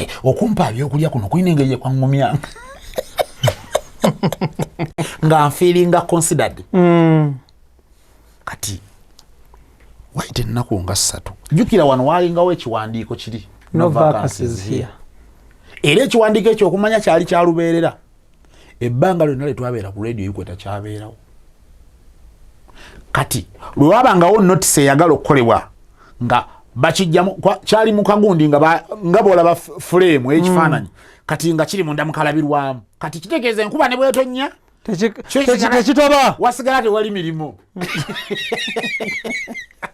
kati okumpa ebyokulya kuno kuyina engeri kwa ngumya nga feeling considered kati waite ennaku nga 3 jukira wano walingawo ekiwandiiko kiri no vacancies here era ekiwandiiko ekyo okumanya kyali kyalubeerera ebbanga lyonna letwabeera ku radio Ikweta kyabeerawo kati lwe wabangawo notice eyagala okukolebwa nga bakijjamu kyali mu kagundi nga boolaba frame ekifaananyi kati nga kiri munda mukalabirwamu kati kitegeeza enkuba ne bwetonya tekitoba wasigala tewali mirimu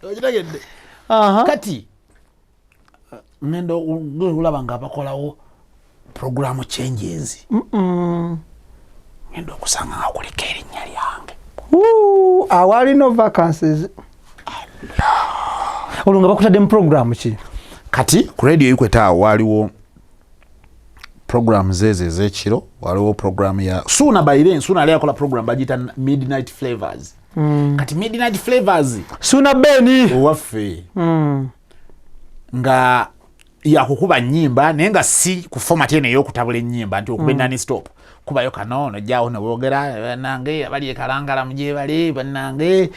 okitegedde kati ngenda olaba nga bakolawo programu changes ngenda okusanga nga kuliko erinnya lyange awali no vacancies olunga bakutadde mu programu ki kati ku radio Ikweta awo waliwo programs ezekiro waliwo program ya Suuna Ben Suuna ali akola program bagita Midnight Flavors kati Midnight Flavors Suuna Ben waffe nga yakukuba nyimba naye nga si ku format ene y'okutabula ennyimba nti okuba nani stop kubayo kanono jjawo ne boogera nange abali ekalangala muje bali bannange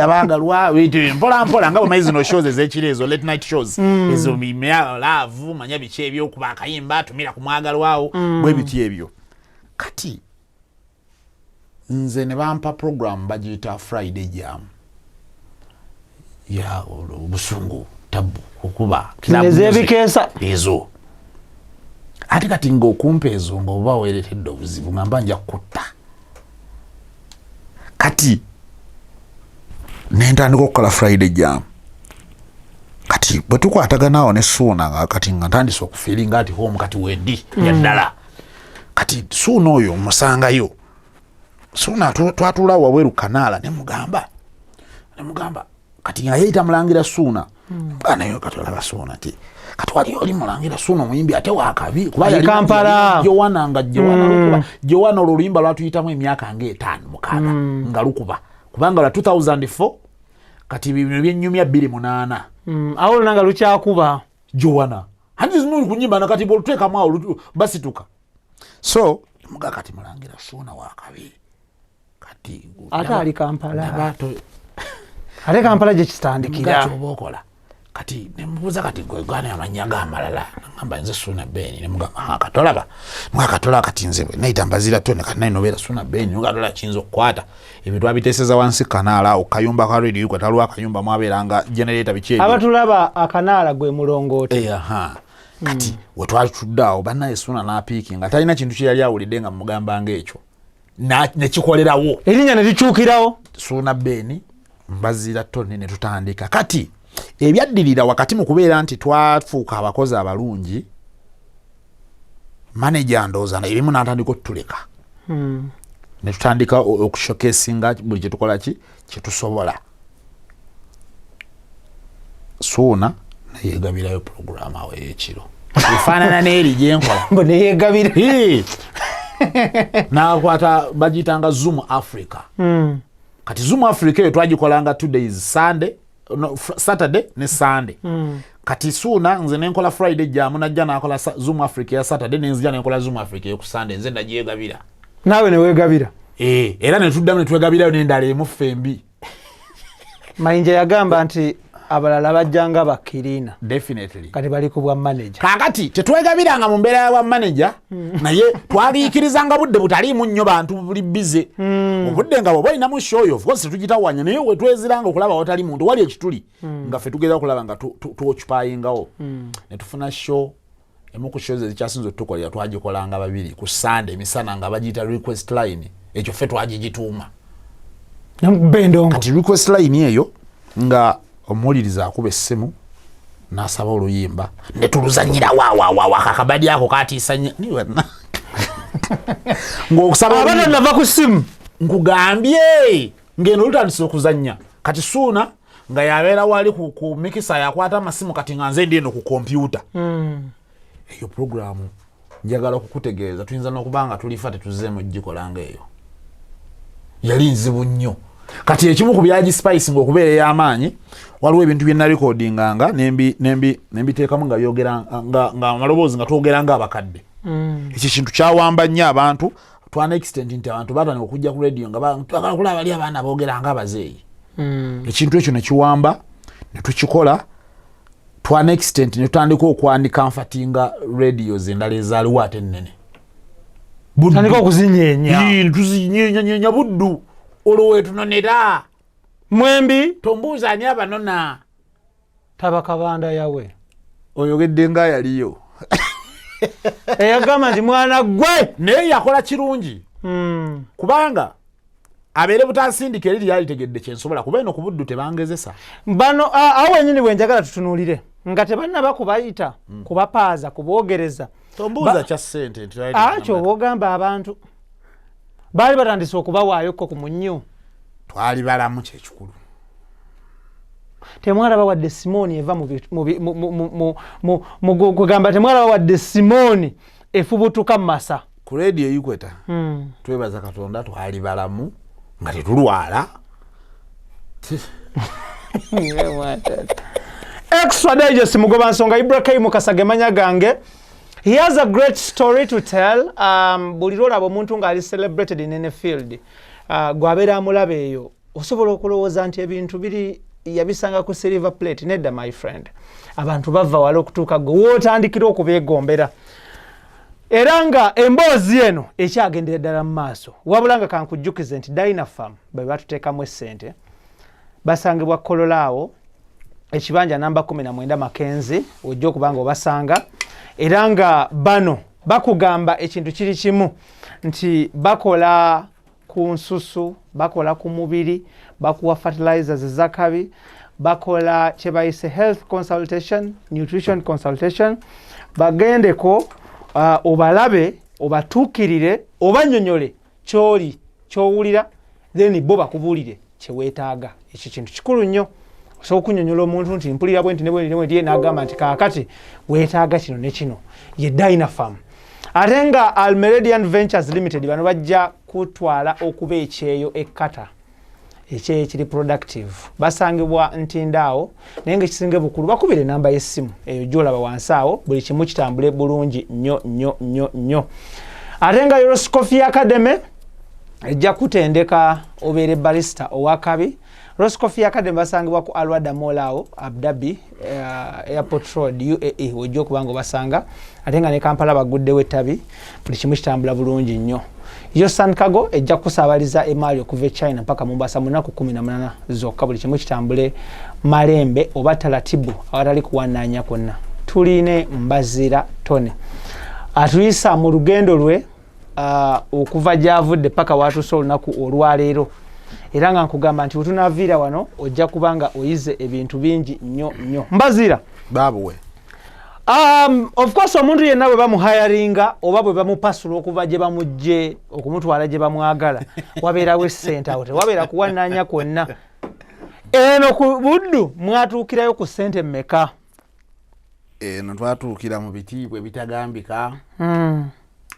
abagalwa mpola mpola nga bwemayizi no shows ezekiro ezo late night shows ezo mimea love manya biki ebyokuba akayimba tumira ku mwagalwawo bwe biti ebyo kati nze ne bampa program bagiyita Friday Jam ya obusungu tabu okuba kinezebikesa ezo ate kati ng'okumpa ezo ng'oba weeretedde obuzibu ngamba nja kutta kati nentandika okukola Friday Jam kati bwe tukwataganaawo ne Suuna nga kati nga ntandise okufiiringa ati home kati wendi yaddala kati Suuna oyo musangayo Suuna twatuulawo wabweru kanaala ne mugamba kati nga yeeyita Mulangira Suuna nayo katolaba Suuna ti kati wali oli Mulangira Suuna omuyimbi ate wakabi kuba yali Kampala Jowana nga Jowana oluyimba lwatuyitamu emyaka nga 5-6 nga lukuba kubanga lwa 2004 kati bino byennyumya 28 awo nanga lukyakuba Jowana handi zino kunyimba na kati boluteka mwa basituka so muga kati Mulangira Suuna wakabi kati ate ali Kampala ate Kampala gye kitandikira obokola kati nemubuuza kati gwegwana amanya gamalala ngamba nze Suuna Ben nemugamba katolaba kati nze naita MBAZIRA kati nayo nobeera Suuna Ben ngatola kiyinza okukwata ebyo twabiteeseza wansi kanaala okayumba ka radio Ikweta talwa akayumba mwabeeranga generator biki ebyo abatulaba akanaala gwe mulongooti kati wetwatudde awo bannaye Suuna n'apiiki nga talina kintu kye yali awulidde nga mugamba ng'ekyo nekikolerawo erinnya ne likyukirawo Suuna Ben MBAZIRA TONNY ne tutandika kati ebyaddirira wakati mu kubeera nti twafuuka abakozi abalungi manager ndooza ebimu n'atandika otuleka ne tutandika okushokesinga buli kyetukola kyetusobola Suuna nayegabirayo program awo ey'ekiro efaanana n'eri gyenkola neyegabira n'akwata bagiyitanga Zoom Africa kati Zoom Africa eyo twagikolanga 2 days Saturday ne Sunday kati Suuna nze nenkola Friday Jam najja nakola Zoom Africa ya Saturday nenzija nenkola Zoom Africa yo ku Sunday nze ndagiyegabira nawe ne wegabira era ne tuddamu ne twegabirayo n'endala emu fembi Mayinja yagamba nti abalala bajjanga bakirina definitely kati bali ku bwa manager kakati tetwegabiranga mu mbeera ya bwa manager naye twaliikirizanga budde butaliimu nnyo bantu buli bize obudde nga bwoba olinamu show of course tugitawanya naye we tweziranga okulaba watali muntu wali ekituli nga ffe tugeza okulaba nga tuoccupyingawo ne tufuna show emu ku shows ezikyasinza otukolera twagikolanga babiri ku Sunday emisana nga bagiyita request line ekyo ffe twagigituuma kati request line eyo nga omuwuliriza akuba essimu n'asaba oluyimba ne tuluzannyira kakabadi ako katiisa nnyo ng'okusaba abana nava ku ssimu nkugambye ng'eno lutandise okuzannya kati Suuna nga yabeera wali ku mikisa yakwata amasimu kati nga nze ndi eno ku kompyuta eyo programu njagala okukutegeeza tuyinza n'okuba nga tulifa tetuzeemu gikolanga eyo yali nzibu nnyo kati ekimu ku byagi spice ng'okubeera ey'amaanyi waliwo ebintu bye narekodinganga nembiteekamu nga byogera nga amaloboozi nga twogera ng'abakadde. Ekyo kintu kyawamba nnyo abantu twana extent nti abantu batandika okujja ku radio nga twagala kulaba bali abaana boogera ng'abazeeyi. Ekintu ekyo ne kiwamba ne tukikola twana extent ne tutandika okwanika nfatinga radios endala ezaaliwo ate ennene. Tandika okuzinyeenya. Tuzinyeenya Buddu. Olwo wetunonera. Mwembi. Tombuuza ani abanona. Taba kabanda yawe. Oyogedde nga yaliyo. Eyagamba nti mwana gwe. Naye yakola kirungi. Kubanga abeere butansindika eri yalitegedde kyensobola kuba eno ku Buddu tebangezesa. Bano awo wenyini bwenjagala tutunuulire nga tebannaba kubayita kubapaaza kuboogereza. Tombuuza kya ssente nti kyo bogamba abantu baali batandise okubawaayo ku munnyo. Twali balamu kyekikulu. Temwalaba wadde Simoni eva kugamba temwalaba wadde Simoni efubutuka mu masa. Ku radio Equator twebaza Katonda twali balamu nga tetulwala. Extradigestshow mugoba nsonga Ibrahim Kasage manya gange. He has a great story to tell. Bulirora omuntu nga ali celebrated in any field. Gwabera amulabe eyo. Osobola okulowooza nti ebintu biri yabisanga ku silver plate. Nedda my friend. Abantu bava wala okutuuka gwe wootandikira okubeegombera. Era nga emboozi eno ekyagendera ddala mu maaso. Wabula nga kankujjukize nti Dynafarm bwe batuteekamu essente basangibwa Kololaawo ekibanja namba 19 Makenzi ojja okubanga obasanga. Era nga bano bakugamba ekintu kiri kimu nti bakola ku nsusu, bakola ku mubiri, bakuwa fertilizers ezakabi, bakola kye bayise health consultation, nutrition consultation, bagendeko obalabe, obatuukirire, obanyonyole kyoli kyowulira, then bo bakubuulire kye weetaaga. Ekyo kintu kikulu nnyo. So okunyonyola omuntu nti mpulira bwe nti ne bwe ndiye n'agamba nti kaakati weetaaga kino ne kino ye Dynafarm. Ate nga Almeredian Ventures Limited bano bajja kutwala okuba ekyeyo ekkata ekyeyo ekiri productive. Basangibwa Ntindaawo naye ng'ekisinga bukulu bakubire namba y'essimu eyo gy'olaba wansi awo buli kimu kitambule bulungi nnyo. Ate nga Euroscoffee Academy ejja kutendeka obeere barista owakabi. Euroscoffee Academy basangibwa ku Alwada Mall Abu Dhabi Airport Road UAE ojja okubanga obasanga. Ate nga ne Kampala baguddewo ettabi buli kimu kitambula bulungi nnyo. Yo Sankago ejja kusaabaliza emaali okuva e China mpaka Mombasa mu nnaku 18 zokka buli kimu kitambule malembe oba talatibu awatali kuwannaanya kwonna. Tuline Mbazira Tony atuyisa mu lugendo lwe okuva gy'avudde paka watuuse olunaku olwaleero. Era nga nkugamba nti wetunaaviira wano ojja kubanga oyize ebintu bingi nnyo. Mbazira babuwe. Of course omuntu yenna bwe bamuhayaringa oba bwe bamupasula okuva gye bamugye okumutwala gye bamwagala wabeerawo essente awo tewabeera kuwannaanya kwonna. Eno ku Buddu mwatuukirayo ku ssente mmeka? Eno twatuukira mu bitiibwa ebitagambika.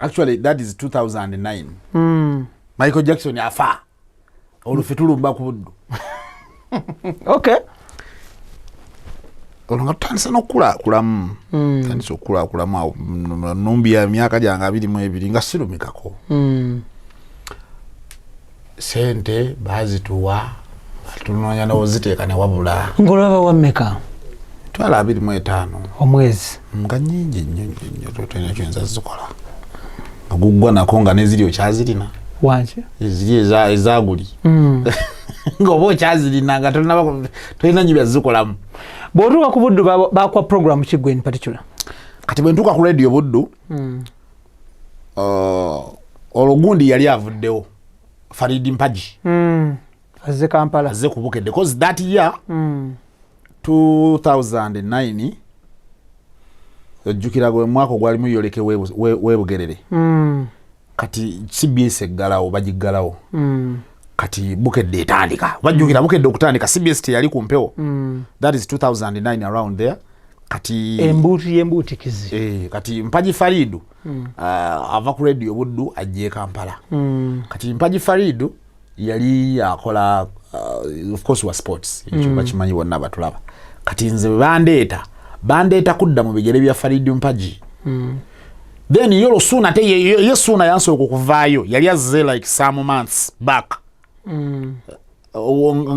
Actually that is 2009. Michael Jackson afa. Olufe tulumba ku Buddu. Okay. Olanga tutandisa n'okulaakulamu. Tutandisa okulaakulamu awo nnumbi ya myaka gyange 22 nga sirumikako. Sente bazituwa tunoonya n'oziteeka ne wabula. Ng'olaba wammeka? Twala 25 omwezi. Nga nnyingi nnyo totenya kyonza zikola. Nga guggwa nako nga neziri okyazirina. Wanki? Eziri ezaguli. Ng'oba okyazirina nga tolina nnyo byazikolamu. Bw'otuuka ku Buddu bakuwa program ki gwe in particular? Kati bwe ntuuka ku radio Buddu olugundi yali avuddewo Faridi Mpaji azze Kampala azze kubukedde because that year 2009 ojjukira gwe mwaka gwalimu yoleke webugerere. Kati CBS eggalawo bagiggalawo. Kati bukedde etandika bajjukira bukedde okutandika CBS yali ku mpewo. That is 2009 around there. Kati embuutikizi kati Mpaji Faridu ava ku radio Buddu ajje Kampala. Kati Mpaji Faridu yali akola of course wa sports ekyo bakimanyi bonna batulaba kati nze bandeeta kudda mu bigere bya Farid Mpaji then yolo Suuna te ye Suuna yansooka okuvaayo yali azze like some months back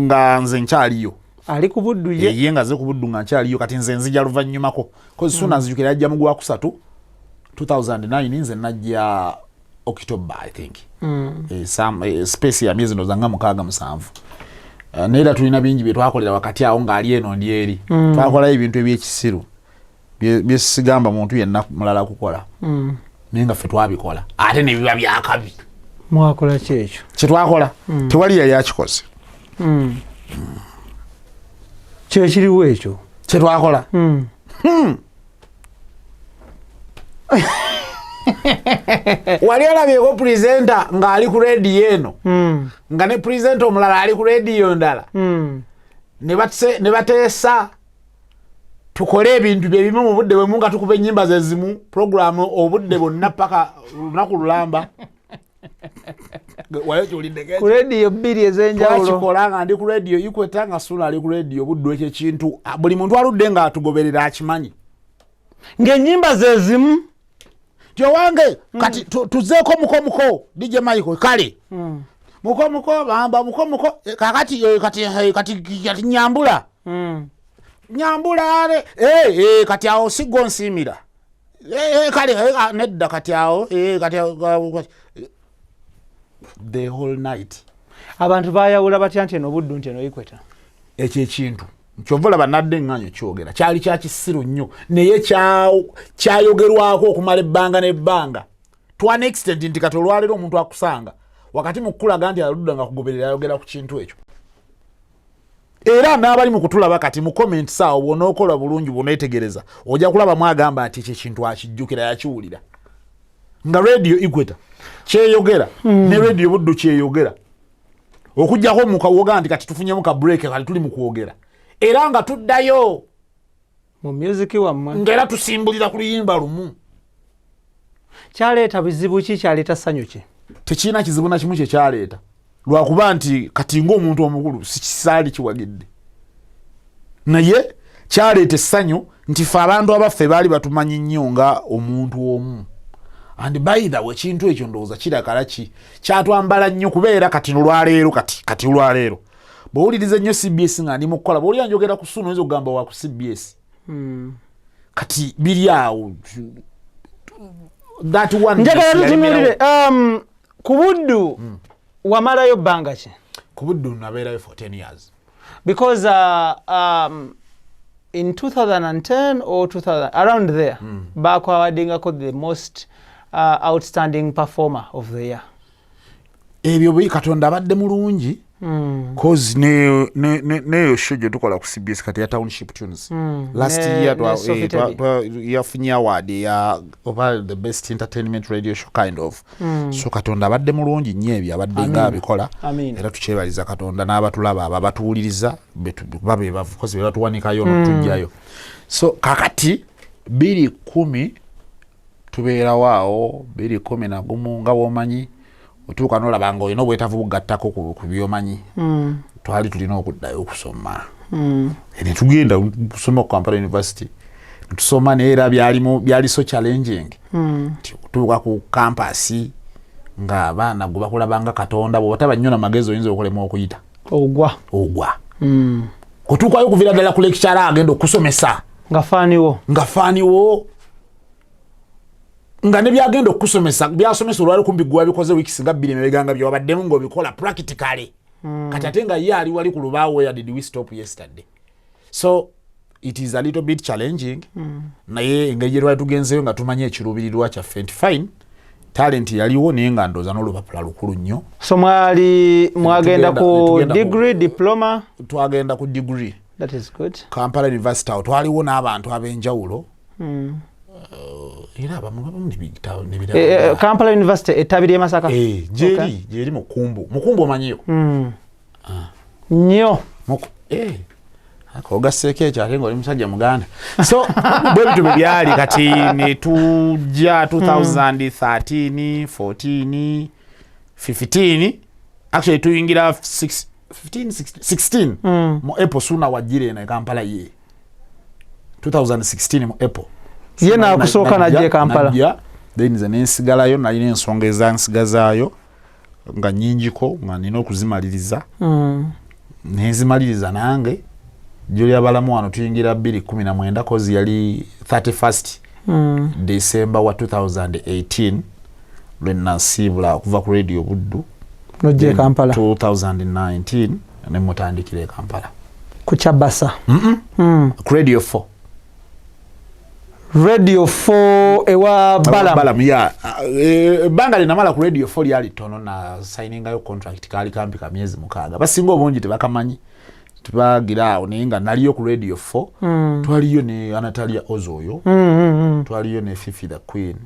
nga nze nkyaliyo ali ku buddu ye nga ze ku buddu nga nkyaliyo kati nze nzija luvannyumako cause Suuna nzijukira yajja mu Gwakusatu 2009 nze najja October I think space ya miezi ndoza nga 6-7 neera tulina bingi bye twakolera wakati awo ng'ali eno ndi eri twakola ebintu ebyekisiru byesigamba muntu yenna mulala kukola naye nga ffe twabikola ate ne biba byakabi mwakola kyekyo kyetwakola tewali yali akikoze kyekiriwo ekyo kyetwakola wali olabyeko presenter ng'ali ku radio eno nga ne presenter omulala ali ku radio ndala ne bateesa tukole ebintu bye bimu mu budde bwemu nga tukuba ennyimba ze zimu program obudde bwonna paka lunaku lulamba ku radio bbiri ez'enjawulo twakikola nga ndi ku radio Ikweta nga Suuna ali ku radio budde ekyo ekintu buli muntu aludde nga atugoberera akimanyi ng'ennyimba ze zimu Tyo wange kati tuzeeko muko DJ Michael kale muko bamba muko kati nyambula nyambula ale kati awo sigo nsimira kale nedda kati awo kati the whole night abantu bayawula batya nti eno buddu nti eno Ikweta ekyo ekintu kyovula banadde ng'anyo kyogera kyali kya kisiru nnyo naye kyayogerwako okumala ebbanga n'ebbanga to an extent nti kati olwaleero omuntu akusanga wakati mu kukulaga nti aludda nga kugoberera ayogera ku kintu ekyo era n'abali mu kutulaba kati mu comment saawo bw'onookola bulungi bw'oneetegereza ojja kulaba mwagamba nti ekyo ekintu akijjukira yakiwulira nga radio Ikweta kyeyogera ne radio buddu kyeyogera okujjako mukawoga nti kati tufunyemu ka break kati tuli mu kwogera era nga tuddayo mu music wammwe ngera tusimbulira ku luyimba lumu kyaleeta bizibu ki kyaleeta ssanyu ki tekiina kizibu na kimu kye kyaleeta lwakuba nti kati ng'omuntu omukulu sikisaali kiwagidde naye kyaleeta essanyu nti ffe abantu abaffe baali batumanyi nnyo nga omuntu omu and by the way ekintu ekyo ndowooza kirakala ki kyatwambala nnyo kubeera kati olwaleero kati olwaleero bw'owuliriza nnyo CBS nga ndi mu kukola bw'olya njogera ku Suuna oyinza okugamba wa ku CBS kati biri awo that one njagala tutunuulire ku buddu wamalayo bbanga ki ku buddu nabeerayo for 10 years because in 2010 or 2000 around there bakwawadingako the most outstanding performer of the year ebyo bwe Katonda abadde mulungi cause neyo show gye tukola ku CBS kati ya Township Tunes last year yafunye award ya over the best entertainment radio show kind of so Katonda abadde mulungi nnyo ebyo abadde nga abikola era tukyebaliza Katonda n'abatulaba abatuwuliriza babe bavukoze batuwanikayo n'otujjayo so kakati 2010 tubeerawaawo 2011 nga bw'omanyi otuuka n'olaba nga olina obwetaavu bugattako ku byomanyi twali tulina okuddayo okusoma ne tugenda kusoma ku Kampala University tusoma naye era byali so challenging okutuuka ku kampasi ng'abaana gwe bakulabanga Katonda bw'otaba nnyo na magezi oyinza okulema okuyita ogwa kutuukayo okuviira ddala ku lecture agenda okusomesa ngafaaniwo nga ne byagenda okusomesa byasomesa olwali kumbi gwa bikoze weeks nga 2 emebeganga byabaddemu ng'obikola practically kati ate nga ye ali wali ku lubaawo where did we stop yesterday so it is a little bit challenging naye engeri gye twali tugenzeyo nga tumanye ekiruubirirwa kyaffe nti fine talent yaliwo naye nga ndooza n'olupapula lukulu nnyo so mwagenda ku degree diploma twagenda ku degree that is good Kampala University awo twaliwo n'abantu ab'enjawulo era abamu Kampala University etabiri e Masaka jeri mukumbu omanyiyo nnyo ogasseeko ekyo ate ng'oli musajja muganda so bwe bitu bwe byali kati ne tujja 2013 14 15 actually tuyingira 16 mu April Suuna wajjire na Kampala ye 2016 mu April yena akusooka najje Kampala then nze nensigalayo nalina ensonga ezansigazaayo nga nnyingiko nga nina okuzimaliriza nenzimaliriza nange joli abalamu wano tuyingira 2019 kozi yali 31st December wa 2018 lwe nasiibula okuva ku radio Buddu nojje Kampala 2019 ne mutandikire Kampala ku Chabasa ku radio 4 Radio 4 ewa Balam ya banga namala ku Radio 4 yali tono na signing ayo contract kali kampi ka myezi mukaga basinga obungi tebakamanyi tubagira oninga naliyo ku Radio 4 twaliyo ne Anatalia Ozoyo twaliyo ne Fifi the Queen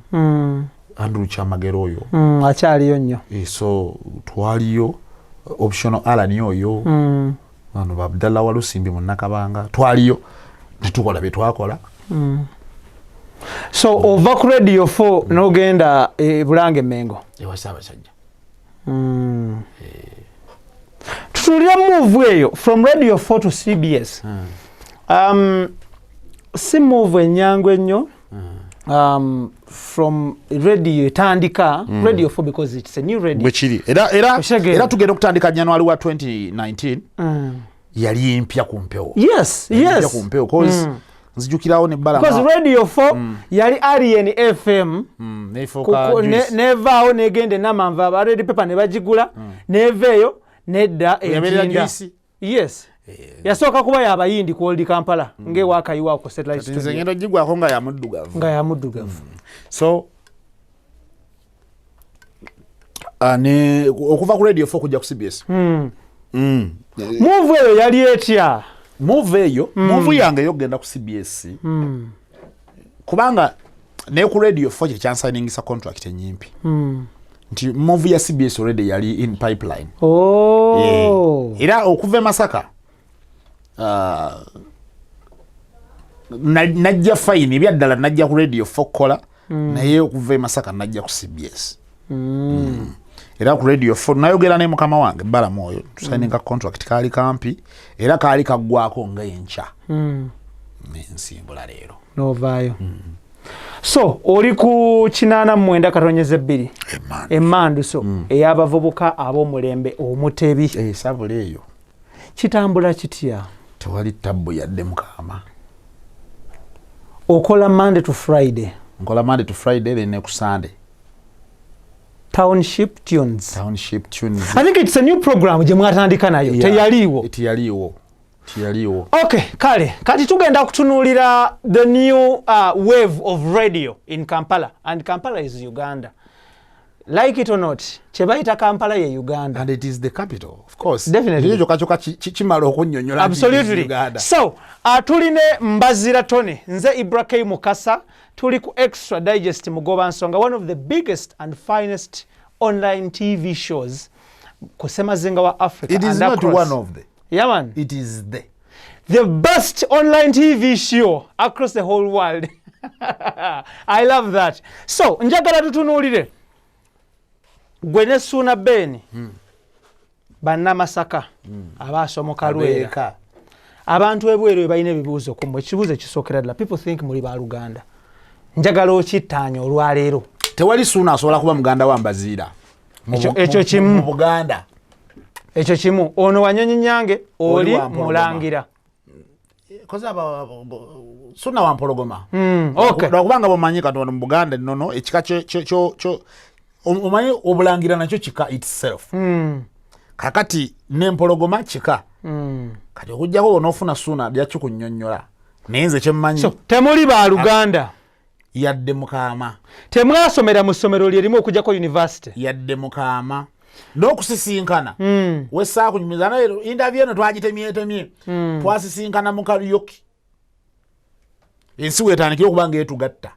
Andrew Chamagero oyo achaliyo nnyo so twaliyo optional Alan oyo bano Abdallah Walusimbi munakabanga twaliyo natukola betwakola so over ku Radio 4 nogenda Bulange Mengo ewasaba sajja tutulira move eyo from Radio 4 to CBS si move enyangwe nnyo from radio etandika Radio 4 because it's a new radio bwechiri era tugenda okutandika January wa 2019 yali mpya kumpeo yes kumpeo cause nzijukirawo ne bala because Radio 4 yali Alien FM nevaawo negende namanva abalready paper ne bagigula neveeyo nedda ejinda yes yasooka kuba yabayindi ku Old Kampala ngewakayiwa ku satellite studio nze ngendo jigwako nga yamuddugavu so ne okuva ku Radio 4 kujja ku CBS move eyo yali etya move yange yogenda ku CBS kubanga ne ku Radio 4 kyansainingisa contract enyimpi nti move ya CBS already yali in pipeline era okuva Masaka najja fine ebyaddala najja ku Radio 4 kola naye okuva Masaka najja ku CBS era ku Radio 4 nayogera ne mukama wange bala moyo tusaininga contract kali kampi era kali kagwako nga yencha nensimbula leero novayo so oli ku 89 emmandu so eyabavubuka ab'omulembe omutebi sabula eyo kitambula kitya tewali tabbu yadde mukama okola Monday to Friday ne ku Sunday Township Tunes I think it's a new program je mwatandika nayo teyaliwo okay kale kati tugenda kutunulira the new wave of radio in Kampala and Kampala is Uganda like it or not chebaita Kampala ye Uganda and it is the capital of course definitely choka chimalo okunyonyola absolutely so tuline Mbazira Tony nze Ibrahim Mukasa tuli ku Extra Digest mugoba nsonga one of the biggest and finest online TV shows kusema zinga wa Africa it is not across. One of the man it is the best online TV show across the whole world I love that so njagala tutunulire gwene Suuna Ben banna Masaka abasomoka lwera abantu ebweru balina ebibuuzo ku ekibuuzo kisookera ddala people think muri ba Luganda njagala okittaanya olwaleero tewali Suuna asobola kuba muganda wa Mbazira ekyo kimu mu Buganda ekyo kimu ono Wanyonyi Nyange oli Mulangira koza Suuna wa Mpologoma okay lwakubanga bomanyi katonda mu Buganda nono ekika kyo omanyi Obulangira nakyo kika itself kakati ne Mpologoma kika kati okujjako onoofuna Suuna lyakyo kunnyonnyola naye nze kyemmanyi so temuli ba Luganda yadde mukama temwasomera mu ssomero lyerimu okujjako university yadde mukama n'okusisinkana wessaa kunyumiza naye interview eno twagitemyetemye twasisinkana mu Kariyoki ensi weetandikire okuba ng'etugatta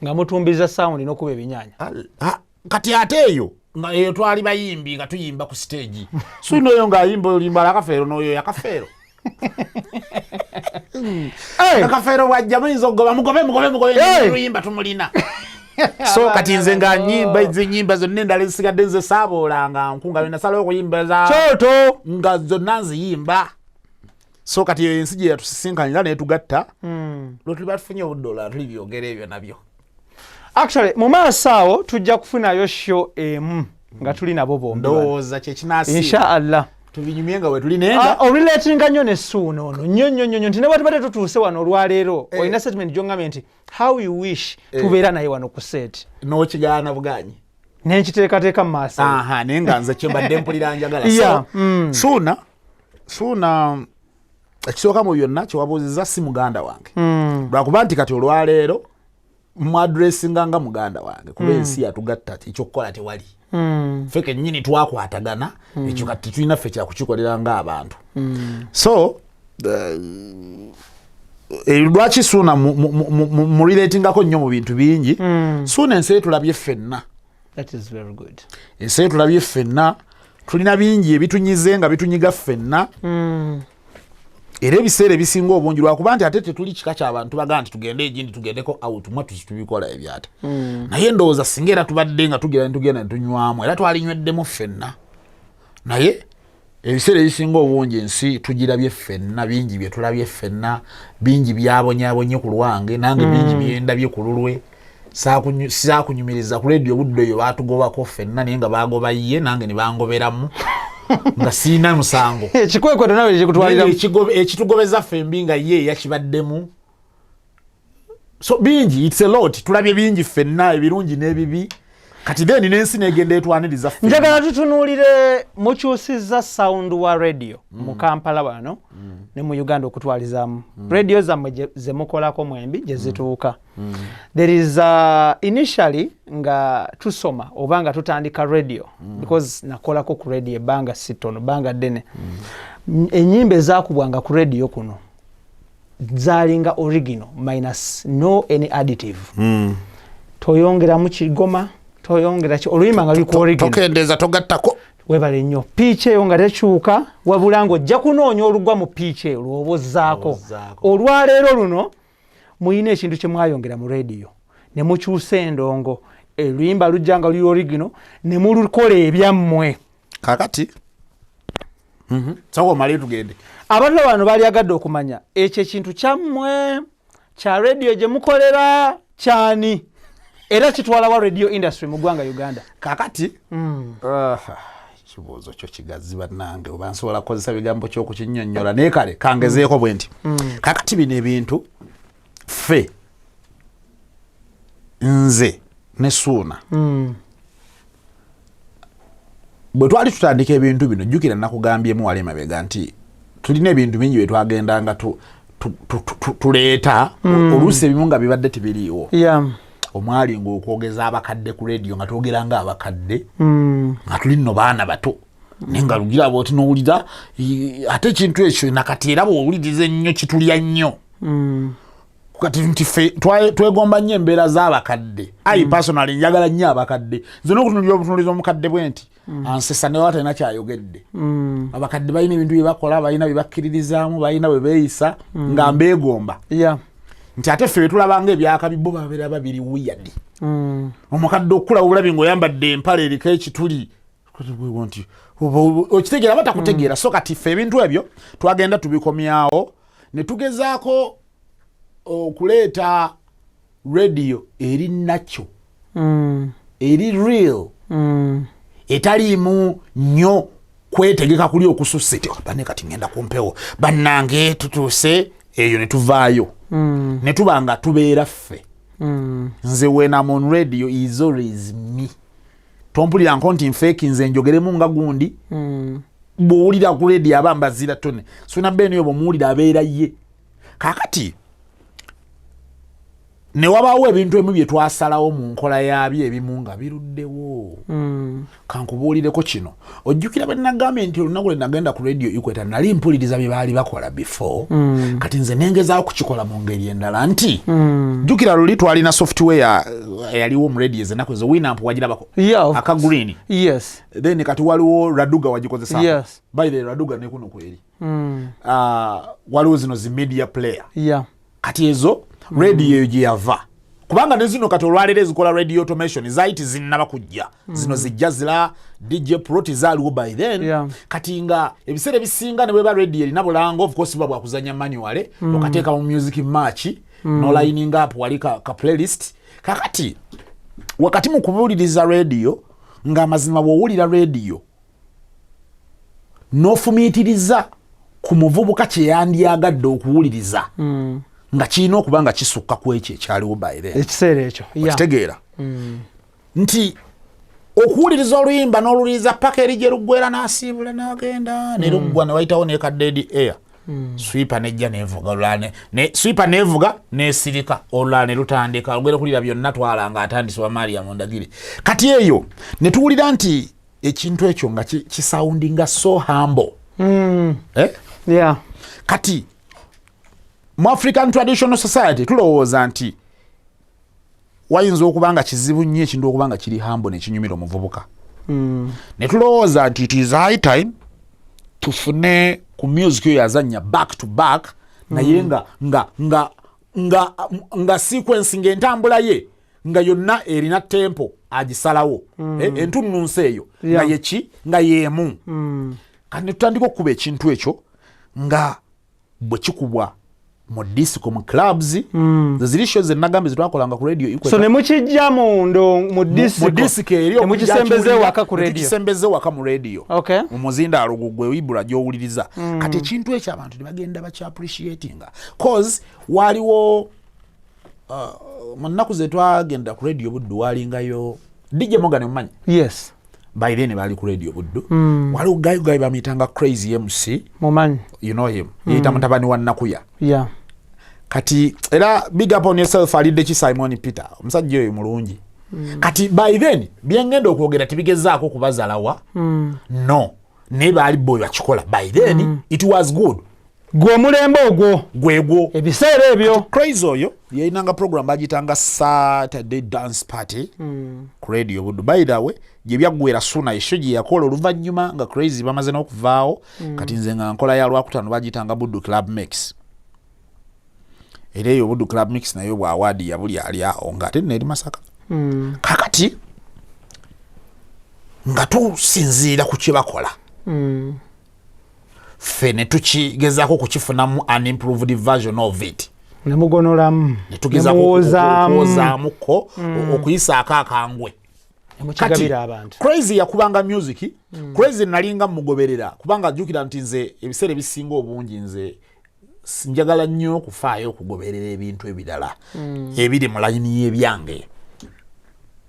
nga mutumbiza sound n'okuba ebinyaanya kati ate eyo eyo twali bayimbi nga tuyimba ku stage Suuna oyo ng'ayimba olimba yakafeero n'oyo yakafeero akafeero bwajja muyinza okugoba mugobe tuyimba tumulina So kati nze nga nyimba ezinyimba zonna endala ezisigadde nze saaboolanga nkunga bennasalawo okuyimba za kyoto nga zonna nziyimba. So kati eyo ensi gye yatusisinkanira neetugatta lwe tuli batufunye obuddola tuli byogera ebyo nabyo. Actually mu maaso awo tujja kufunayo show emu nga tuli nabo bombi ndowooza kyekinaasi inshallah tubinyumye nga bwe tuli nenga orelatinga nnyo ne Suuna ono nnyo nti ne bwe tubadde tutuuse wano olwaleero olina statement gy'ongambye nti how you wish tubeera naye wano ku set n'okigaana buganyi nenkiteekateeka mu maaso naye nga nze kyembadde mpulira njagala. Suuna ekisooka mu byonna kyewabuuziza si muganda wange lwakuba nti kati olwaleero mwadressinga nga muganda wange kuba ensi yatugatta ekyokukola tewali ffe kennyini twakwatagana ekyo kati tulina ffe kyakukikolera ng'abantu. So lwaki Suuna muriletingako nnyo mu bintu bingi. Suuna ensi etulabye ffenna, ensi etulabye ffenna, tulina bingi ebitunyize nga bitunyiga ffenna. Era ebiseera ebisinga obungi lwakuba nti ate tetuli kika ky'abantu bagaa nti tugende egindi tugendeko out mwe tubikola ebyata. Naye ndowooza singa era tubadde nga tugenda netunywamu era twalinyweddemu ffenna. Naye ebiseera ebisinga obungi ensi tugirabye ffenna, bingi bye tulabye ffenna, bingi byabonyaabonye ku lwange, nange bingi byendabye ku lulwe. Saakunyumiriza ku leediyo budde eyo baatugobako ffenna naye nga baagoba ye nange ne bangoberamu nga siina musango. Ekikwekweto nawe ekikutwaliramu ekitugobeza fembi nga ye yakibaddemu. So bingi, it's a lot. Tulabye bingi ffenna ebirungi n'ebibi. Kati then n'ensi n'egenda etwaniriza ffenna. Njagala tutunuulire mukyusizza sound wa radio mu Kampala wano ne mu Uganda okutwalizaamu. Radio zammwe ze mukolako mwembi gye zituuka. There is initially nga tusoma oba nga tutandika radio because nakolako ku radio ebbanga sitono banga ddene. Ennyimba ezaakubwanga ku radio kuno zaalinga original minus no any additive. Toyongeramu kigoma toyongera ki oluyimba nga luliko original tokendeeza togattako webale nnyo pitch eyo nga tekyuka wabula ng'ojja kunoonya olugwa mu pitch eyo lw'obozzaako. Olwaleero luno muyina ekintu kye mwayongera mu radio ne mukyusa endongo oluyimba lujja nga luli original ne mulukola ebyammwe kakati soko mali tugende. Abantu bano baali agadde okumanya ekyo ekintu kyammwe kya radio gye mukolera kyani era kitwala wa radio industry mu ggwanga Uganda kakati. Kibuuzo kyo kigazi bannange oba nsobola kukozesa bigambo ky'okukinnyonnyola naye kale kangezeeko bwe nti kakati bino ebintu ffe nze ne Suuna bwe twali tutandika ebintu bino jjukira nakugambyemu wali emabega nti tulina ebintu bingi bye twagendanga tuleeta oluusi ebimu nga bibadde tebiriiwo. Omwali ng'okwogeza abakadde ku radio nga twogera nga abakadde nga tuli nno baana bato naye nga lugira bwoti n'owulira ate ekintu ekyo nakati era bw'owuliriza ennyo kitulya nnyo. Kati nti ffe twegomba nnyo embeera z'abakadde. Personally njagala nnyo abakadde. Nze n'okutunuulira obutunuulizi omukadde bwe nti ansesa ne waba talina kyayogedde. Abakadde balina ebintu bye bakola, balina bye bakkiririzaamu, balina bwe beeyisa nga mbeegomba. Nti ate ffe tulabanga ebyakabi bo babeera babiri weird. Omukadde okula obulabi ng'oyambadde empale eriko ekituli nti okitegeera batakutegeera. So kati ffe ebintu ebyo twagenda tubikomyawo ne tugezaako okuleeta radio eri nakyo eri real etaliimu nnyo kwetegeka kuli okusussa eti bane kati ngenda kumpewo bannange tutuuse eyo ne tuvaayo ne tuba nga tubeera ffe. Nze when I'm on radio is always me. Tompulira nkonti nfeeki nze njogeremu nga gundi bw'owulira ku radio aba mbazira Tonny. Suuna Ben oyo bw'omuwulira abeera ye. Kaakati ne wabaawo ebintu ebimu bye twasalawo mu nkola yabyo ebimu nga biruddewo. Kankubuulireko kino. Ojjukira bwe nagambye nti olunaku lwe nagenda ku radio Equator nali mpuliriza bye baali bakola before. Kati nze nengezaawo kukikola mu ngeri endala nti jjukira luli twalina software yaliwo mu radio ezennaku ezo Winamp wagirabako aka green. Then kati waliwo Raduga wagikozesa. By the Raduga ne kuno kweri. Waliwo zino zi media player. Kati ezo radio gye yava kubanga ne zino kati olwalero ezikola radio automation zaiti zinnaba kujja zino zijja zira DJ Pro tizaaliwo by then kati nga ebiseera ebisinga ne bweba radio erina bulango of course bwa kuzanya manual okateeka mu music match no lining up wali ka playlist kakati wakati mu kubuuliriza radio nga mazima bw'owulira radio n'ofumiitiriza ku muvubuka kye yandyagadde okuwuliriza nga kirina okuba nga kisukka ku ekyo ekyaliwo by then ekiseera ekyo okitegeera nti okuwuliriza oluyimba n'oluliriza paka eri gye luggwera n'asiibula n'agenda ne luggwa ne wayitawo ne ka dead air swipa nejja nevuga olulane ne swipa nevuga nesirika olulane lutandika olugere kulira byonna twalanga atandise wa Mariam Ndagire kati eyo ne tuwulira nti ekintu ekyo nga kisoundinga so humble yeah kati mu African Traditional Society tulowooza nti wayinza okubanga kizibu nnyo ekintu okubanga kiri humble nekinyumira omuvubuka ne tulowooza nti it is high time tufune ku music yo yazanya back to back naye nga sequencing entambula ye nga yonna erina tempo agisalawo entunnunsi eyo nga yeki nga yemu kandi tutandika okuba ekintu ekyo nga bwe kikubwa mu disco mu clubs ziri shows zenagambe zitwakolanga ku radio so ne mukijja mu disco eriyo mukisembeze waka ku radio kisembeze waka mu radio okay mu muzinda alugugwe wibula gyowuliriza kati ekintu ekyo abantu tebagenda bachi appreciatinga cause waliwo munaku ze twagenda ku radio buddu walingayo DJ Morgan mumanyi yes by then bali ku radio buddu waliwo guy bamitanga Crazy MC mumanyi you know him yita mutabani wa Nakuya yeah kati era big up on yourself alidde ki Simon Peter omusajja oyo mulungi kati by then byengenda okwogera tibigezaako kubazalawa no ne bali boy bakikola by then it was good gwe mulembe ogwo gwegwo ebiseera ebyo Crazy oyo yayinanga program bagitanga Saturday Dance Party ku radio buddu by the way gye byaggwera Suuna isho gye yakola oluvannyuma nga Crazy bamaze n'okuvaawo kati nze nga nkola ya Lwakutaano bagitanga Buddu Club Mix era eyo Buddu Club Mix nayo bwa award ya buli ali aho ngate neri Masaka kakati nga tusinziira ku kye bakola fene tukigezaako kukifunamu an improved version of it nemugonolamu netugezaako okuyisaako akangwe kati abantu Crazy yakubanga music Crazy nalinga mugoberera kubanga jukira nti nze ebiseera bisinga obungi nze njagala nnyo okufaayo okugoberera ebintu ebirala ebiri mu layini y'ebyange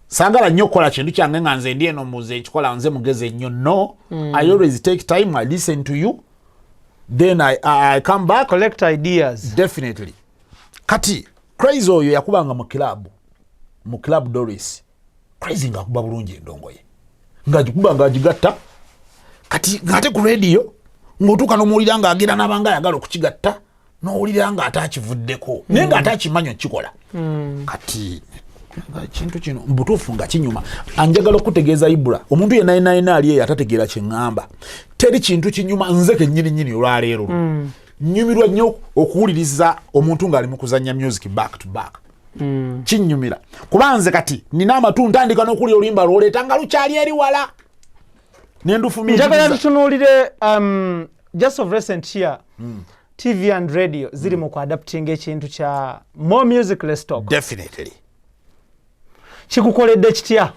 sagala nnyo okukola kintu kyange nga nze ndi eno muze ekikola nze mugeze nnyo no I always take time I listen to you then I come back collect ideas definitely kati Crazy oyo yakubanga mu club Doris Crazy nga kuba bulungi endongo ye nga jikuba nga jigatta kati ngate ku radio ngotuka n'omuwulira nga agenda n'abanga ayagala okukigatta n'owulira nga atakivuddeko naye nga atakimanyo kikola kati kintu kino mbutuufu nga kinyuma anjagala okutegeeza Ibula omuntu yenna ali atategeera kye ŋŋamba teri kintu kinyuma nze kennyini olwaleero nnyumirwa nnyo okuwuliriza omuntu ng'ali mu kuzannya music back to back kinyumira kubanze kati nina amatu ntandika n'okulya oluyimba lwoleeta nga lukyali eri wala njagala tutunuulire just of recent year TV and radio ziri mu kuadapting ekintu kya more music less talk definitely kikukoledde kitya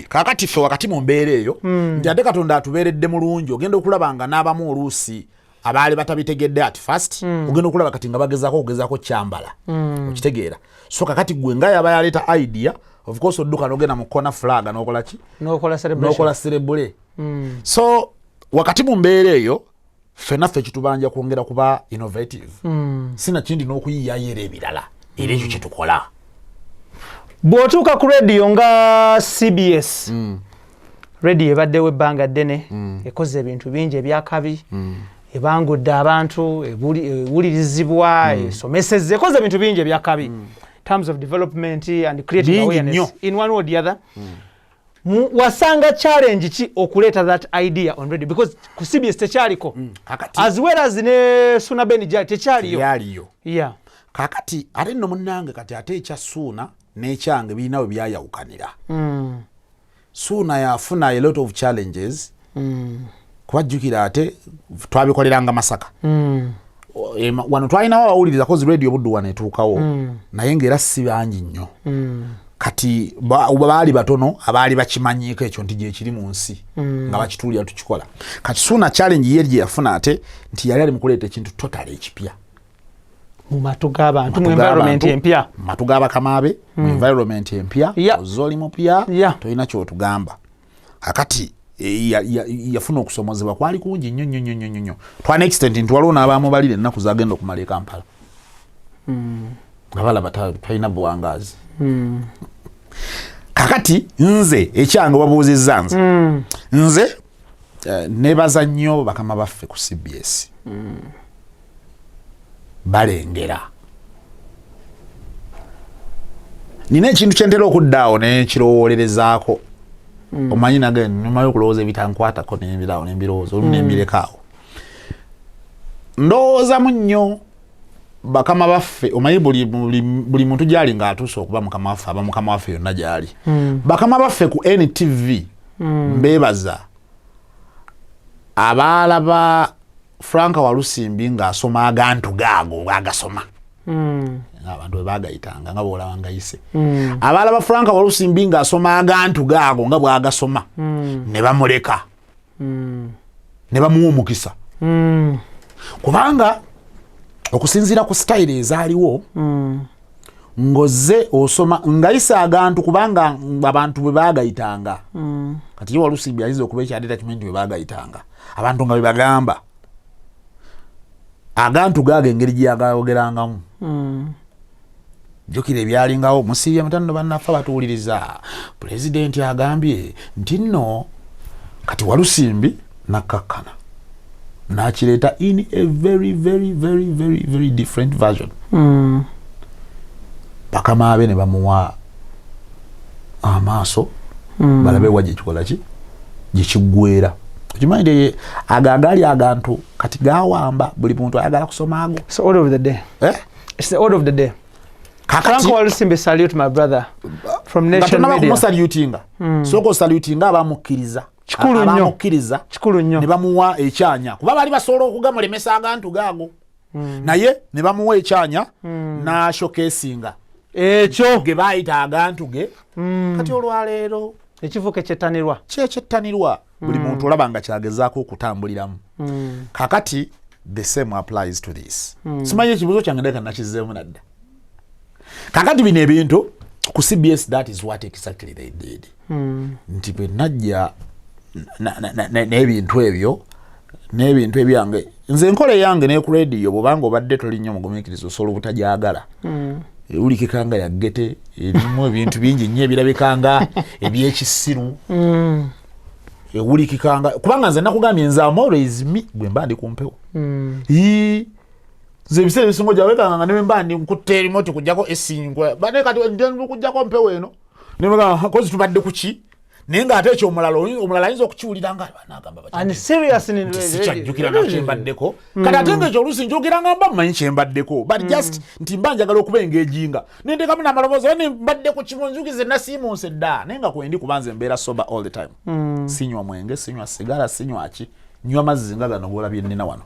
kakati ffe wakati mu mbeera eyo nti ate Katonda atubeeredde mulungi ogenda okulaba nga n'abamu oluusi abaali batabitegedde at first ogenda okulaba kati nga bagezaako kyambala okitegeera so kakati gwe nga yaba yaleeta idea of course odduka n'ogenda mu corner flag n'okola ki n'okola cerebule so wakati mu mbeera eyo ffenaffe kitubanja kwongera kuba innovative sina kindi n'okuyiyaayera ebirala era ekyo kyetukola bw'otuuka ku radio nga CBS radio ebaddewo ebbanga ddene ekoze ebintu bingi ebyakabi ebangudde abantu ewulirizibwa esomesezza ekoze ebintu bingi ebyakabi terms of development and creating awareness in one way or the other wasanga challenge ki okuleeta that idea on radio because ku CBS tekyaliko as well as ne Suuna Ben tekyaliyo yaliyo yeah kakati ate nno munnange kati ate ekya Suuna n'ekyange birina we byayawukanira. Suuna yafuna a lot of challenges kubajjukira ate twabikoleranga Masaka. Wano twalinawo abawuliriza kozi radio buddu wano etuukawo naye ng'era si bangi nnyo. Kati baali batono abaali bakimanyiiko ekyo nti gyekiri mu nsi nga bakituulira tukikola. Kati Suuna challenge ye gye yafuna ate nti yali ali mu kuleeta ekintu totally ekipya mu matu g'abantu, mu environment empya, matu g'abakamabe, mu environment empya, ozoli mupya, tolina kyotugamba. Kakati yafuna okusomozebwa kwali kungi nnyo. Twana extent nti waliwo n'abaamubalira ennaku zagenda okumala e Kampala nga balaba talina buwangaazi. Kakati nze ekyange wabuuzizza nze nebaza nnyo bakama baffe ku CBS balengera. Nina ekintu kyentera okuddaawo nekirowoolerezaako. Omanyi nage nyuma y'okulowooza ebitankwatako n'embiraawo n'embirowooza olumu n'embirekawo. Ndowoozamu nnyo bakama baffe. Omanyi buli muntu gyali ng'atuuse okuba mukama waffe aba mukama waffe yonna gyali. Bakama baffe ku NTV mbeebaza abaalaba Franka Walusimbi ng'asoma agantu gaago agasoma. Abantu bwe baagayitanga nga bw'olaba ngayise. Abaalaba Franka Walusimbi ng'asoma agantu gaago nga bw'agasoma ne bamuleka ne bamuwa omukisa. Kubanga okusinziira ku style ezaaliwo ng'ozze osoma ngayise agantu kubanga abantu bwe baagayitanga. Kati ye Walusimbi ayinza okuba ekyadetatimenti bwe baagayitanga abantu nga bwe bagamba agantu gaage engeri gyagayogerangamu. Jjukira ebyalingawo musiibye mutano bannaffe batuwuliriza pulezidenti agambye nti nno kati Walusimbi nakkakkana n'akireeta in a very very very very very different version. Bakama be ne bamuwa amaaso balabe wa gyekikola ki gyekiggwera. Okimanyi agagali agantu kati gawamba buli muntu ayagala kusoma ago. It's the order of the day. It's the order of the day. Franka Walusimbi salute my brother from Nation Media. Salutinga. Soko salutinga abamukkiriza. Kikulu nnyo. Ne bamuwa ekyanya. Kuba bali basobola okugamulemesa agantu gaago. Naye ne bamuwa ekyanya na showcasinga. Ekyo ge bayita agantu ge. Kati olwaleero ekivuke kyettanirwa. Kyettanirwa. Buli muntu olaba nga kyagezaako okutambuliramu. Kakati the same applies to this. Simanyi ekibuzo kyange ndeka nakizzeemu nadda. Kakati bino ebintu ku CBS, that is what exactly they did. Nti bwe najja n'ebintu ebyange nze enkola yange ne ku radio bw'obanga obadde toli nnyo mugumiikiriza osobola obutajagala. Ewulikikanga yaggete erimu ebintu bingi nnyo ebirabikanga ebyekisiru. Ewulikikanga kubanga nze nakugambye nze always me bwe mba ndi ku mpewo. Nze ebiseera ebisinga gyawekanga nga ne mba ndi nkutte remote kujjako esingwa bane kati ndi kujjako mpewo eno ne bagamba kozi tubadde ku ki naye ng'ate ekyo omulala ayinza okukiwulira nga banagamba and serious in kyajjukira nakyembaddeko kati ate ng'ekyo oluusi njogera nga mba mmanyi kyembaddeko but just nti mba njagala okuba engejinga nentekamu n'amaloboozi oba nembadde ku kimu njukize nasiimuuse dda naye nga kwendi kuba nze mbeera sober all the time. Sinywa mwenge, sinywa sigala, sinywa ki, nywa mazzi nga gano g'olabye nnina wano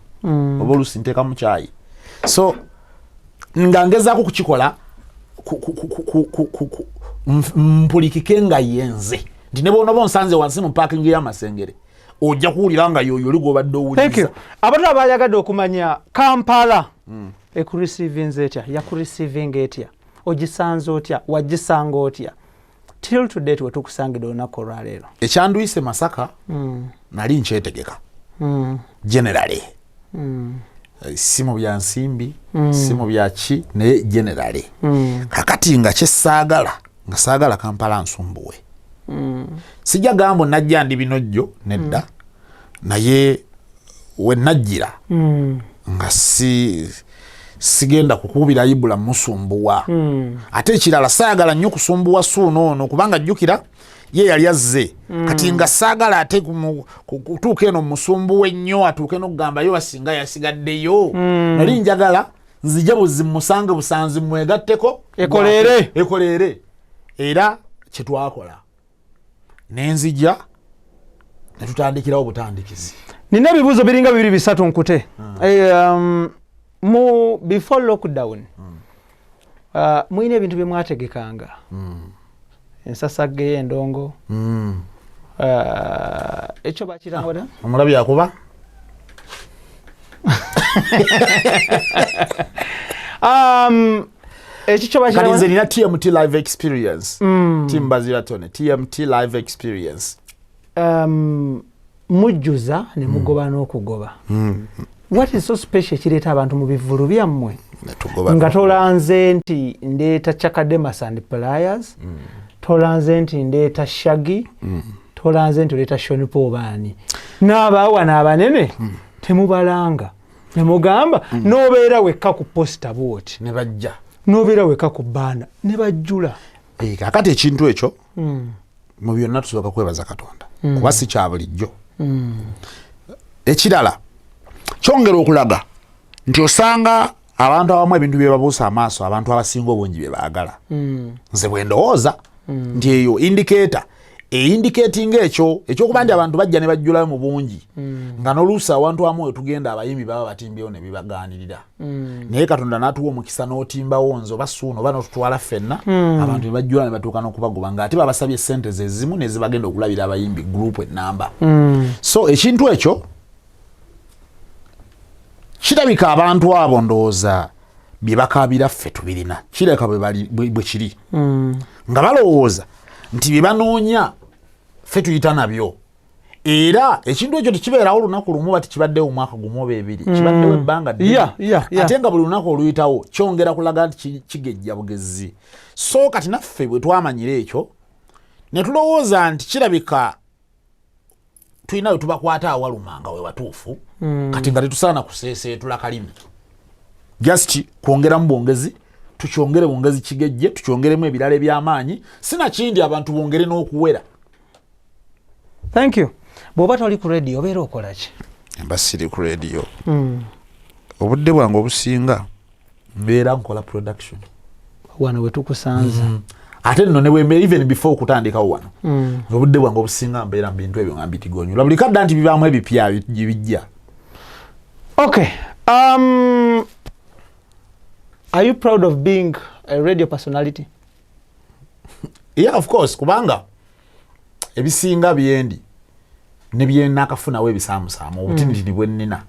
oba oluusi ntekamu caayi. So nga ngezaako kukikola mpulikike nga yenze nti ne boona bonsanze wansi mu parking y'amasengere ojja kuwulira nga yoyo oli gw'obadde owuliriza. Abantu abayagadde okumanya Kampala ekurisivinze etya, yakurisivinga etya, ogisanze otya, wagisanga otya till to date wetukusangidde olunaku olwaleero. Ekyanduyise Masaka nali nkyetegeka generally. Si mu bya nsimbi, si mu bya ki naye generally. Kakati nga kyesaagala nga saagala Kampala nsumbuwe. Sijja gambo najja ndi binojjo nedda naye we najjira nga sigenda kukubira Ibula musumbuwa. Ate ekirala saagala nnyo kusumbuwa Suuna ono kubanga jjukira ye yali azze kati nga saagala ate kutuuka eno musumbuwe nnyo atuuke n'okugamba yo basinga yasigaddeyo. Nali njagala nzija buzimusange busanzi mwegatteko ekoleere era kyetwakola nenzija netutandikirawo butandikizi. Nina ebibuuzo biringa 2-3 nkute. Before lockdown mwine ebintu bye mwategekanga. Ensasage endongo. Ekyo bakiranga omulabi yakuba ekyo bakiranga kalinze nina TMT live experience. MBAZIRA TONNY TMT live experience. Mujjuza ne mugoba n'okugoba. What is so special kireeta abantu mu bivulu byammwe nga tolanze nti ndeeta Chakademas and Pliers, tolanze nti ndeeta Shaggy, tolanze nti oleeta Shonipo Obaani n'abaawa n'abanene temubalanga ne mugamba n'obeera wekka ku posta booti ne bajja, n'obeera wekka ku bbaana ne bajjula. Kakati ekintu ekyo mu byonna tusooka kwebaza Katonda kuba si kya bulijjo. Ekirala kyongera okulaga nti osanga abantu abamu ebintu bye babuusa amaaso abantu abasinga obungi bye baagala. Nze bwe ndowooza nti eyo indicating ekyokuba nti abantu bajja ne bajjulayo mu bungi nga n'oluusi abantu abamu we tugenda abayimbi baba batimbyewo ne bibaganirira. Naye Katonda n'atuwa omukisa n'otimbawo nze oba Suuna oba n'otutwala ffenna abantu ne bajjula ne batuuka n'okubagoba ng'ate babasabye ssente ze zimu ne zibagenda okulabira abayimbi group ennamba. So ekintu ekyo kirabika abantu abo ndowooza bye bakaabira ffe tubirina kireka bwe kiri nga balowooza nti bye banoonya ffe tuyita nabyo, era ekintu ekyo tekibeerawo olunaku lumu bati kibaddewo omwaka gumu oba ebiri, kibaddewo ebbanga ddene ate nga buli lunaku oluyitawo kyongera kulaga nti kigejja bugezi. So kati naffe bwe twamanyira ekyo ne tulowooza nti kirabika tulina we tubakwata awalumanga we watuufu kati nga tetusaana kuseeseetula kalimi, just kwongeramu bwongezi, tukyongere bwongezi kigejje, tukyongeremu ebirala eby'amaanyi, sinakindi abantu bongere n'okuwera. Thank you. Bw'oba toli ku radio obeera okola ki? Mba siri ku radio. Obudde bwange obusinga mbeera nkola production wano we tukusanza. Ate nno ne bwe even before okutandikawo wano obudde bwange obusinga mbeera mu bintu ebyo nga mbitigonyola buli kadda nti bibaamu ebipya bijja. Okay. Are you proud of being a radio personality? Yeah, of course, kubanga ebisinga byendi ne byenakafunawo ebisaamusaamu obutinitini bwe nnina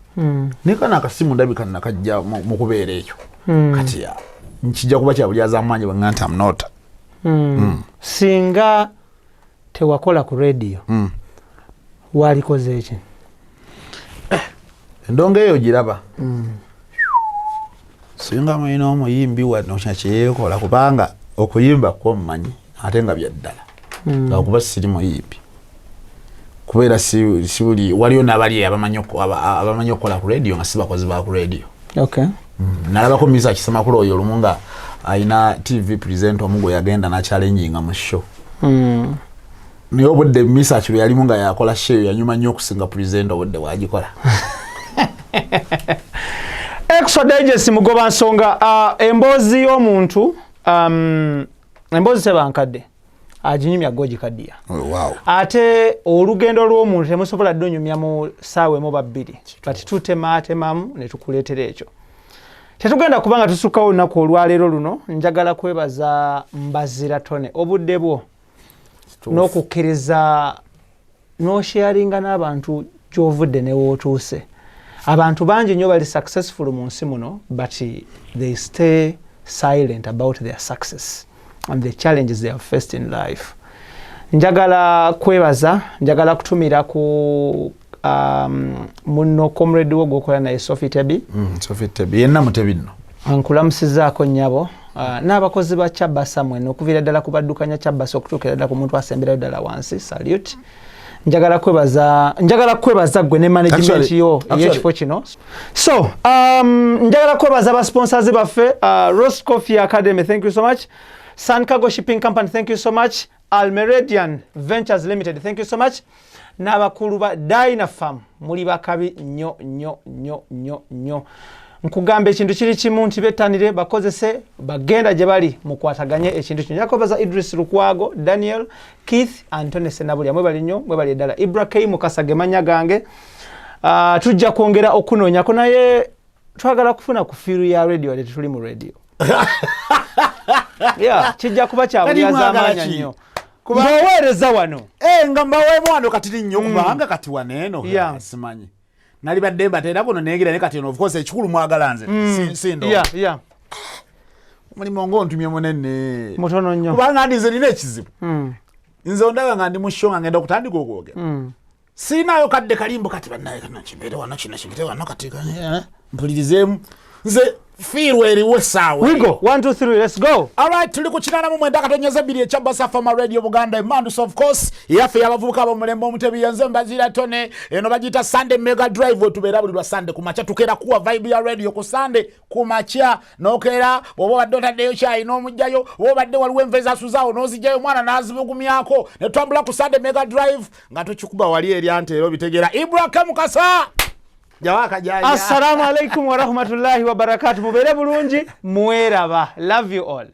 nika nakasimu ndabika nakajja mu kubeera ekyo kati nkijja kuba kya bulyaza amaanyi bwe nganta am not. Singa tewakola ku radio walikoze eki? Endongo eyo giraba. Singa mwina omuyimbi wano kyeyekola kubanga okuyimba kwo mmanyi ate nga byaddala nga kuba siri muyimbi kubeera si buli waliyo n'abali abamanyi okukola ku radio nga si bakozi ba ku radio. Okay. Nalabako Misa Kisemakula oyo olumu nga ayina TV presenter omugo yagenda na challenginga mu show. Naye obudde Misa kiro yalimu nga yakola show yanyuma nnyo okusinga presenter obudde wagikola. Extradigestshow mugoba nsonga emboozi y'omuntu emboozi sebankadde aginyumya gogikaddiya. Wow. Ate olugendo lw'omuntu temusobola ddonyumya mu ssaawa emu oba bbiri kati tutematemamu ne tukuleetera ekyo. Tetugenda kubanga tusukkawo olunaku olwaleero luno njagala kwebaza MBAZIRA TONNY obudde bwo n'okukkiriza n'osharinga n'abantu gy'ovudde ne wootuuse. Abantu bangi nnyo bali successful mu nsi muno but they stay silent about their success and the challenges they have faced in life. Njagala kwebaza, njagala kutumira ku muno comrade wo gwokola naye Sophie Tebi. Sophie Tebi yenna mutebi nno. Ankulamusizaako nnyabo. N'abakozi ba Chabasa mwene okuviira ddala ku baddukanya Chabasa okutuukira ddala ku muntu asemberayo ddala wansi. Salute. Njagala kwebaza gwe ne management yo y'ekifo kino. So njagala kwebaza ba sponsors baffe Roast Coffee Academy, thank you so much. Sun Cargo Shipping Company, thank you so much. Almeridian Ventures Limited, thank you so much. N'abakulu ba Dyna Farm muli bakabi nnyo. nkugamba ekintu kiri kimu nti bettanire bakozese bagenda gye bali mukwataganye ekintu kino. Yakobaza Idris Lukwago, Daniel, Keith, Anthony Senabulya, mwebali nnyo, mwebali ddala. Ibrahim Kasage manya gange. Tujja kwongera okunoonya ko naye twagala kufuna ku fiiru ya radio ate tuli mu radio. Kijja kuba kya bulyaza amaanya nnyo. Mbaweereza wano. Nga mbaweemu wano kati nnyo kubanga kati waneeno simanyi. Nali badde mbatera buno negira ne kati of course ekikulu mwagala nze sindo. Mulimu ngontumye munene. Mutono nnyo. Kubanga nze nina ekizibu. Nze ondaga nga ndi mu show nga ngenda okutandika okwogera. Sinayo kadde kalimbo kati bannaye kana kimbere wano kino kigire wano kati mpulirizeemu. Nze fiirwe eriwo essaawa. We go. 1, 2, 3, let's go. Alright, tuli ku 89.2 ekyabasa Fama Radio Buganda Mandus of course. Yaffe yabavubuka ab'omulembe omutebi yenze Mbazira Tonny. Eno bagita Sunday Mega Drive otubeera buli lwa Sunday kumakya tukera kuwa vibe ya radio ku Sunday kumakya nokera bwoba badde otaddeyo kyayi n'omugjayo bwoba badde waliwo enveza suzaawo n'ozijjayo mwana n'azibugumyako ne twambula ku Sunday Mega Drive nga tukikuba wali eri anteero bitegeera Ibrahim Kasa. Assalamu alaikum wa rahmatullahi wa barakatuh. Mubere bulungi, muweraba. Love you all.